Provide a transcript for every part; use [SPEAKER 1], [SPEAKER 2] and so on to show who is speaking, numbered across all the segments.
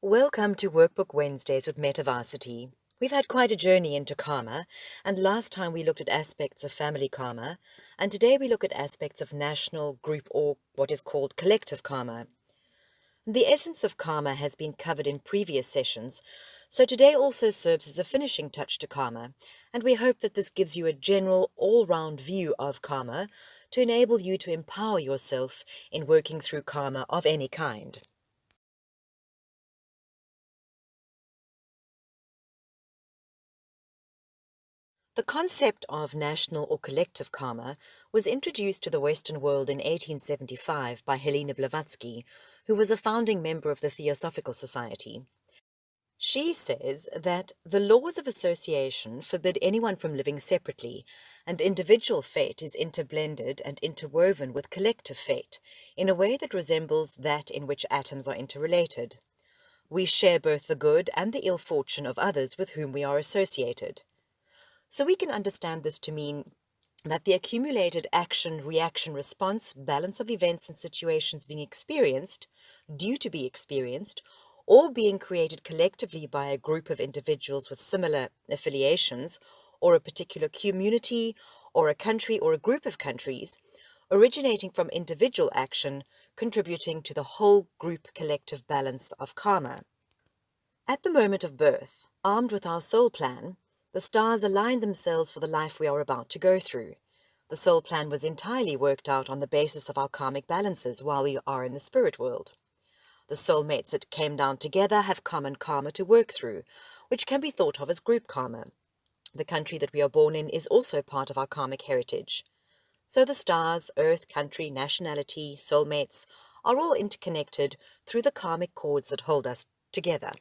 [SPEAKER 1] Welcome to Workbook Wednesdays with METAVarsity. We've had quite a journey into karma, and last time we looked at aspects of family karma, and today we look at aspects of national, group, or what is called collective karma. The essence of karma has been covered in previous sessions, so today also serves as a finishing touch to karma, and we hope that this gives you a general, all-round view of karma to enable you to empower yourself in working through karma of any kind. The concept of national or collective karma was introduced to the Western world in 1875 by Helena Blavatsky, who was a founding member of the Theosophical Society. She says that the laws of association forbid anyone from living separately, and individual fate is interblended and interwoven with collective fate in a way that resembles that in which atoms are interrelated. We share both the good and the ill fortune of others with whom we are associated. So we can understand this to mean that the accumulated action-reaction response balance of events and situations being experienced, due to be experienced, or being created collectively by a group of individuals with similar affiliations, or a particular community, or a country, or a group of countries, originating from individual action, contributing to the whole group collective balance of karma. At the moment of birth, armed with our soul plan, the stars aligned themselves for the life we are about to go through. The soul plan was entirely worked out on the basis of our karmic balances while we are in the spirit world. The soulmates that came down together have common karma to work through, which can be thought of as group karma. The country that we are born in is also part of our karmic heritage. So the stars, earth, country, nationality, soulmates are all interconnected through the karmic cords that hold us together.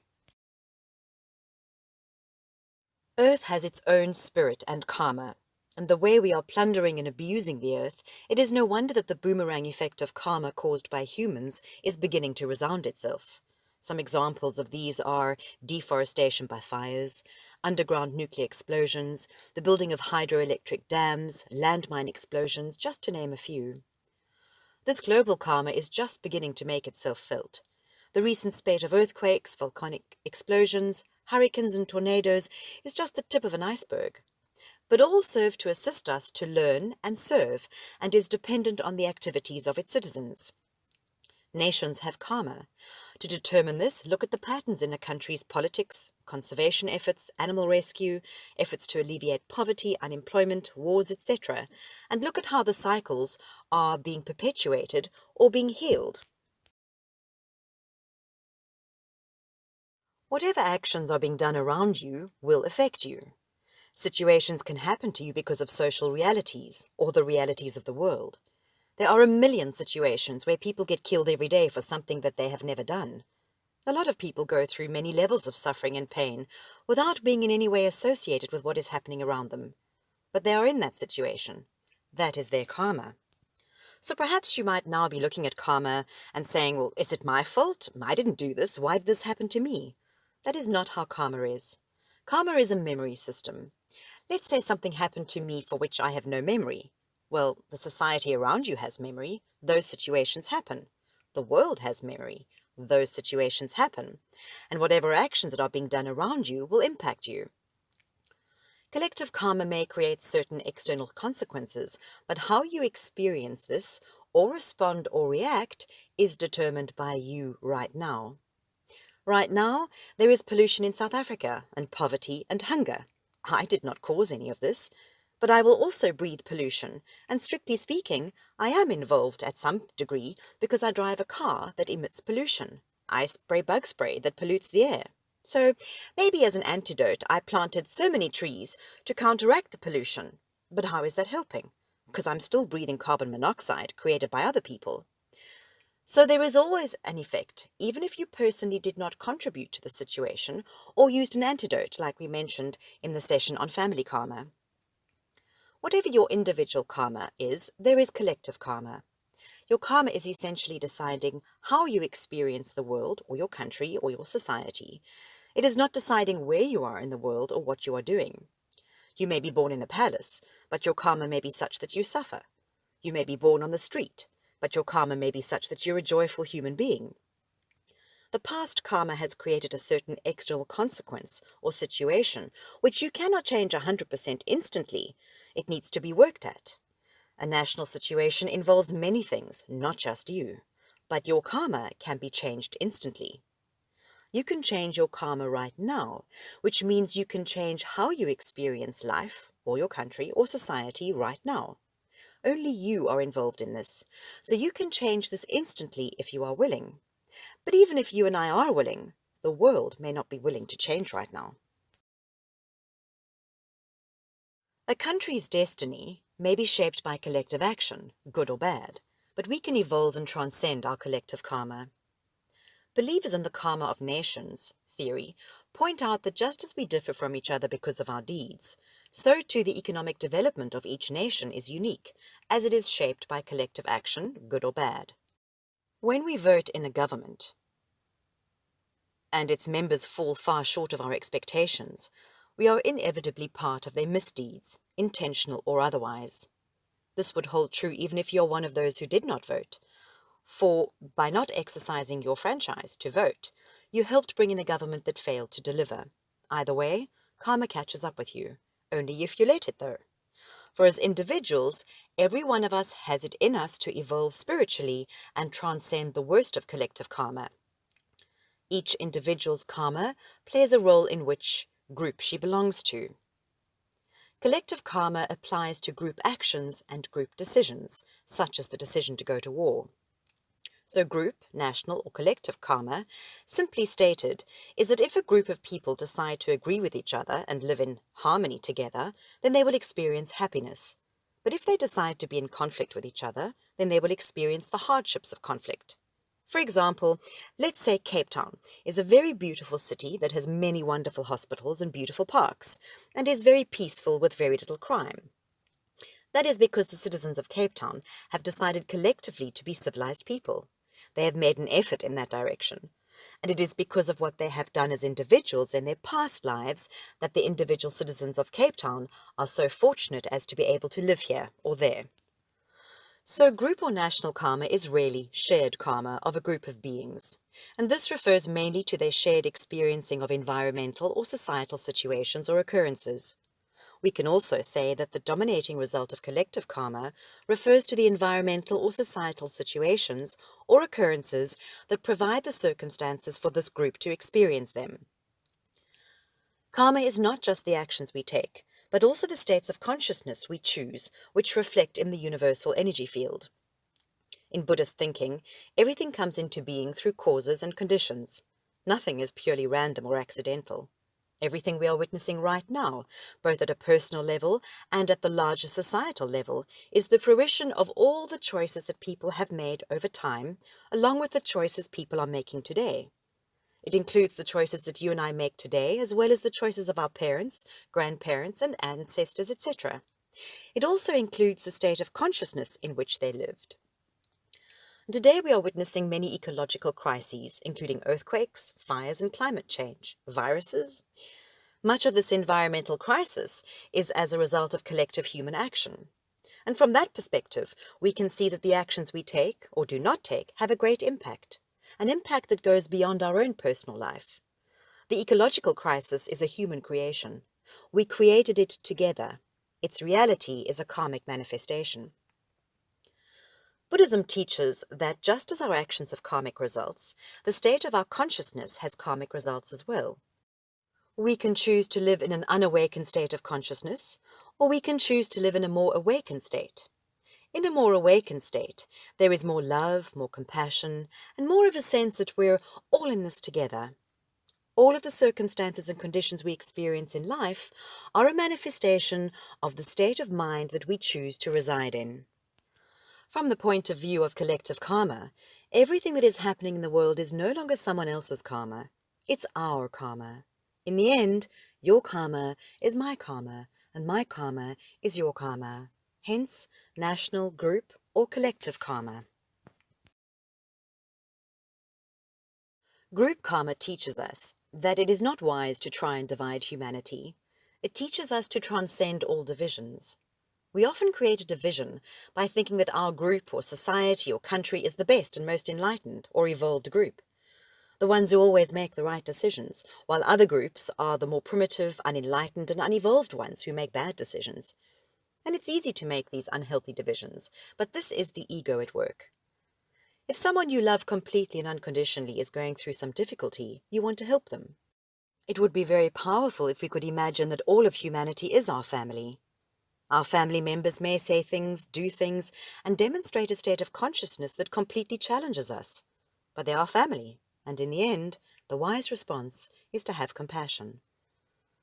[SPEAKER 1] Earth has its own spirit and karma, and the way we are plundering and abusing the earth, it is no wonder that the boomerang effect of karma caused by humans is beginning to resound itself. Some examples of these are deforestation by fires, underground nuclear explosions, the building of hydroelectric dams, landmine explosions, just to name a few. This global karma is just beginning to make itself felt. The recent spate of earthquakes, volcanic explosions, hurricanes and tornadoes is just the tip of an iceberg, but all serve to assist us to learn and serve, and is dependent on the activities of its citizens. Nations have karma. To determine this, look at the patterns in a country's politics, conservation efforts, animal rescue, efforts to alleviate poverty, unemployment, wars, etc., and look at how the cycles are being perpetuated or being healed. Whatever actions are being done around you will affect you. Situations can happen to you because of social realities or the realities of the world. There are a million situations where people get killed every day for something that they have never done. A lot of people go through many levels of suffering and pain without being in any way associated with what is happening around them. But they are in that situation. That is their karma. So perhaps you might now be looking at karma and saying, well, is it my fault? I didn't do this. Why did this happen to me? That is not how karma is. Karma is a memory system. Let's say something happened to me for which I have no memory. Well, the society around you has memory. Those situations happen. The world has memory. Those situations happen. And whatever actions that are being done around you will impact you. Collective karma may create certain external consequences, but how you experience this, or respond or react, is determined by you right now. Right now, there is pollution in South Africa, and poverty and hunger. I did not cause any of this, but I will also breathe pollution, and strictly speaking, I am involved at some degree because I drive a car that emits pollution. I spray bug spray that pollutes the air. So maybe as an antidote, I planted so many trees to counteract the pollution. But how is that helping? Because I'm still breathing carbon monoxide created by other people. So there is always an effect, even if you personally did not contribute to the situation or used an antidote like we mentioned in the session on family karma. Whatever your individual karma is, there is collective karma. Your karma is essentially deciding how you experience the world or your country or your society. It is not deciding where you are in the world or what you are doing. You may be born in a palace, but your karma may be such that you suffer. You may be born on the street, but your karma may be such that you're a joyful human being. The past karma has created a certain external consequence or situation which you cannot change 100% instantly. It needs to be worked at. A national situation involves many things, not just you. But your karma can be changed instantly. You can change your karma right now, which means you can change how you experience life, or your country, or society right now. Only you are involved in this, so you can change this instantly if you are willing. But even if you and I are willing, the world may not be willing to change right now. A country's destiny may be shaped by collective action, good or bad, but we can evolve and transcend our collective karma. Believers in the karma of nations theory point out that just as we differ from each other because of our deeds, so too the economic development of each nation is unique, as it is shaped by collective action, good or bad. When we vote in a government, and its members fall far short of our expectations, we are inevitably part of their misdeeds, intentional or otherwise. This would hold true even if you're one of those who did not vote. For, by not exercising your franchise to vote, you helped bring in a government that failed to deliver. Either way, karma catches up with you, only if you let it though. For as individuals, every one of us has it in us to evolve spiritually and transcend the worst of collective karma. Each individual's karma plays a role in which group she belongs to. Collective karma applies to group actions and group decisions, such as the decision to go to war. So group, national, or collective karma, simply stated, is that if a group of people decide to agree with each other and live in harmony together, then they will experience happiness. But if they decide to be in conflict with each other, then they will experience the hardships of conflict. For example, let's say Cape Town is a very beautiful city that has many wonderful hospitals and beautiful parks, and is very peaceful with very little crime. That is because the citizens of Cape Town have decided collectively to be civilized people. They have made an effort in that direction, and it is because of what they have done as individuals in their past lives that the individual citizens of Cape Town are so fortunate as to be able to live here or there. So group or national karma is really shared karma of a group of beings, and this refers mainly to their shared experiencing of environmental or societal situations or occurrences. We can also say that the dominating result of collective karma refers to the environmental or societal situations or occurrences that provide the circumstances for this group to experience them. Karma is not just the actions we take, but also the states of consciousness we choose, which reflect in the universal energy field. In Buddhist thinking, everything comes into being through causes and conditions. Nothing is purely random or accidental. Everything we are witnessing right now, both at a personal level and at the larger societal level, is the fruition of all the choices that people have made over time, along with the choices people are making today. It includes the choices that you and I make today, as well as the choices of our parents, grandparents, and ancestors, etc. It also includes the state of consciousness in which they lived. Today we are witnessing many ecological crises, including earthquakes, fires, and climate change, viruses. Much of this environmental crisis is as a result of collective human action. And from that perspective, we can see that the actions we take, or do not take, have a great impact, an impact that goes beyond our own personal life. The ecological crisis is a human creation. We created it together. Its reality is a karmic manifestation. Buddhism teaches that just as our actions have karmic results, the state of our consciousness has karmic results as well. We can choose to live in an unawakened state of consciousness, or we can choose to live in a more awakened state. In a more awakened state, there is more love, more compassion, and more of a sense that we're all in this together. All of the circumstances and conditions we experience in life are a manifestation of the state of mind that we choose to reside in. From the point of view of collective karma, everything that is happening in the world is no longer someone else's karma. It's our karma. In the end, your karma is my karma, and my karma is your karma. Hence, national, group, or collective karma. Group karma teaches us that it is not wise to try and divide humanity. It teaches us to transcend all divisions. We often create a division by thinking that our group or society or country is the best and most enlightened or evolved group. the ones who always make the right decisions, while other groups are the more primitive, unenlightened, and unevolved ones who make bad decisions. And it's easy to make these unhealthy divisions, but this is the ego at work. If someone you love completely and unconditionally is going through some difficulty, you want to help them. It would be very powerful if we could imagine that all of humanity is our family. Our family members may say things, do things, and demonstrate a state of consciousness that completely challenges us. But they are family, and in the end, the wise response is to have compassion.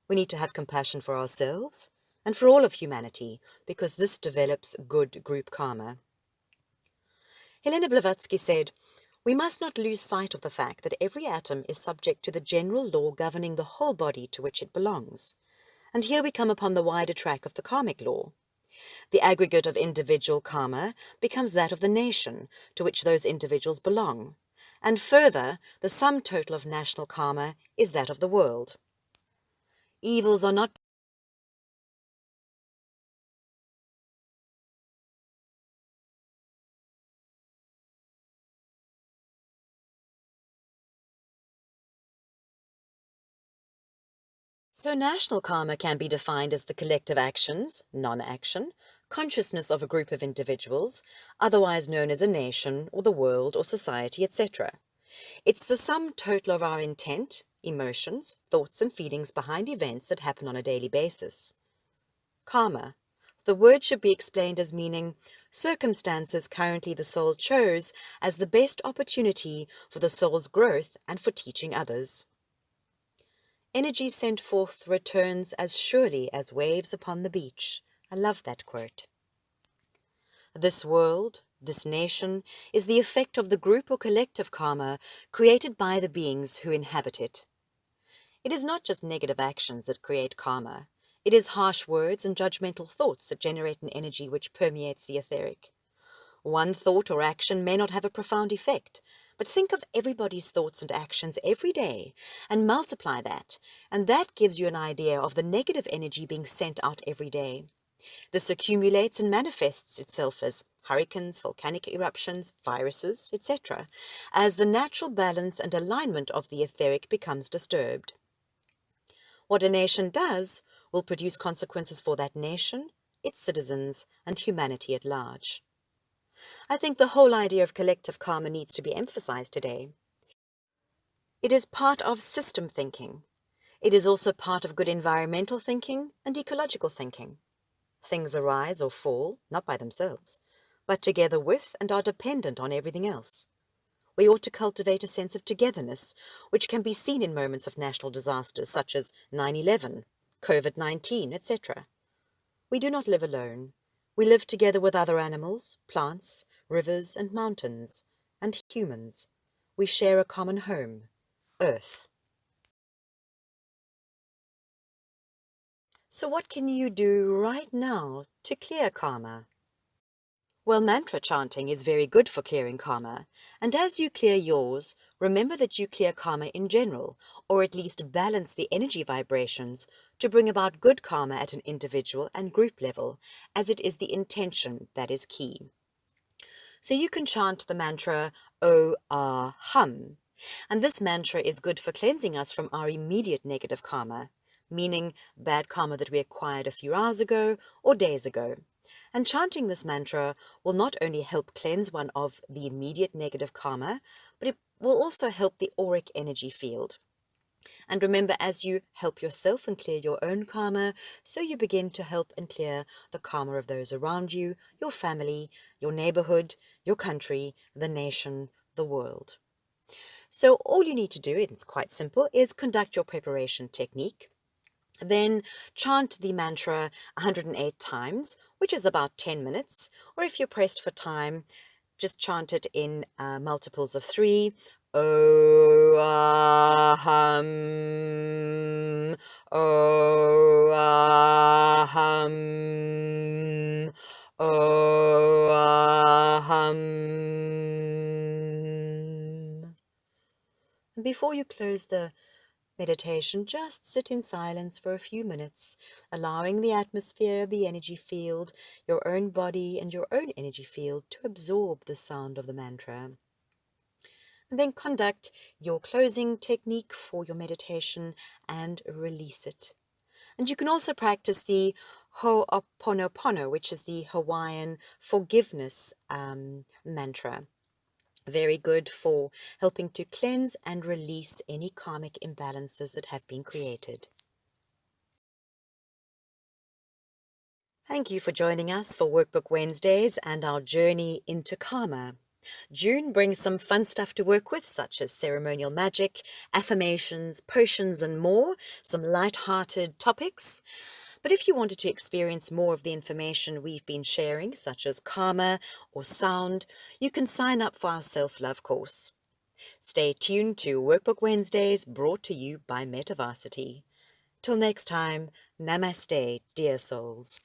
[SPEAKER 1] We need to have compassion for ourselves and for all of humanity, because this develops good group karma. Helena Blavatsky said, "We must not lose sight of the fact that every atom is subject to the general law governing the whole body to which it belongs. And here we come upon the wider track of the karmic law. The aggregate of individual karma becomes that of the nation to which those individuals belong. And further, the sum total of national karma is that of the world. Evils are not So national karma can be defined as the collective actions, non-action, consciousness of a group of individuals, otherwise known as a nation or the world or society, etc. It's the sum total of our intent, emotions, thoughts and feelings behind events that happen on a daily basis. Karma. The word should be explained as meaning circumstances currently the soul chose as the best opportunity for the soul's growth and for teaching others. Energy sent forth returns as surely as waves upon the beach. I love that quote. This world, this nation, is the effect of the group or collective karma created by the beings who inhabit it. It is not just negative actions that create karma. It is harsh words and judgmental thoughts that generate an energy which permeates the etheric. One thought or action may not have a profound effect, but think of everybody's thoughts and actions every day and multiply that, and that gives you an idea of the negative energy being sent out every day. This accumulates and manifests itself as hurricanes, volcanic eruptions, viruses, etc., as the natural balance and alignment of the etheric becomes disturbed. What a nation does will produce consequences for that nation, its citizens, and humanity at large. I think the whole idea of collective karma needs to be emphasized today. It is part of system thinking. It is also part of good environmental thinking and ecological thinking. Things arise or fall, not by themselves, but together with and are dependent on everything else. We ought to cultivate a sense of togetherness, which can be seen in moments of national disasters such as 9/11, COVID-19, etc. We do not live alone. We live together with other animals, plants, rivers and mountains, and humans. We share a common home, Earth. So what can you do right now to clear karma? Well, mantra chanting is very good for clearing karma, and as you clear yours, remember that you clear karma in general, or at least balance the energy vibrations to bring about good karma at an individual and group level, as it is the intention that is key. So you can chant the mantra O Ah Hum, and this mantra is good for cleansing us from our immediate negative karma, meaning bad karma that we acquired a few hours ago or days ago. And chanting this mantra will not only help cleanse one of the immediate negative karma, but it will also help the auric energy field. And remember, as you help yourself and clear your own karma, so you begin to help and clear the karma of those around you, your family, your neighborhood, your country, the nation, the world. So all you need to do, and it's quite simple, is conduct your preparation technique. Then chant the mantra 108 times, which is about 10 minutes, or if you're pressed for time, just chant it in multiples of 3. O Aham, O Aham, O Aham. And before you close the meditation, just sit in silence for a few minutes, allowing the atmosphere, the energy field, your own body and your own energy field to absorb the sound of the mantra. And then conduct your closing technique for your meditation and release it. And you can also practice the Ho'oponopono, which is the Hawaiian forgiveness mantra. Very good for helping to cleanse and release any karmic imbalances that have been created. Thank you for joining us for Workbook Wednesdays and our journey into karma. June brings some fun stuff to work with, such as ceremonial magic, affirmations, potions, and more, some light-hearted topics. But if you wanted to experience more of the information we've been sharing, such as karma or sound, you can sign up for our self-love course. Stay tuned to Workbook Wednesdays, brought to you by METAVarsity. Till next time, namaste, dear souls.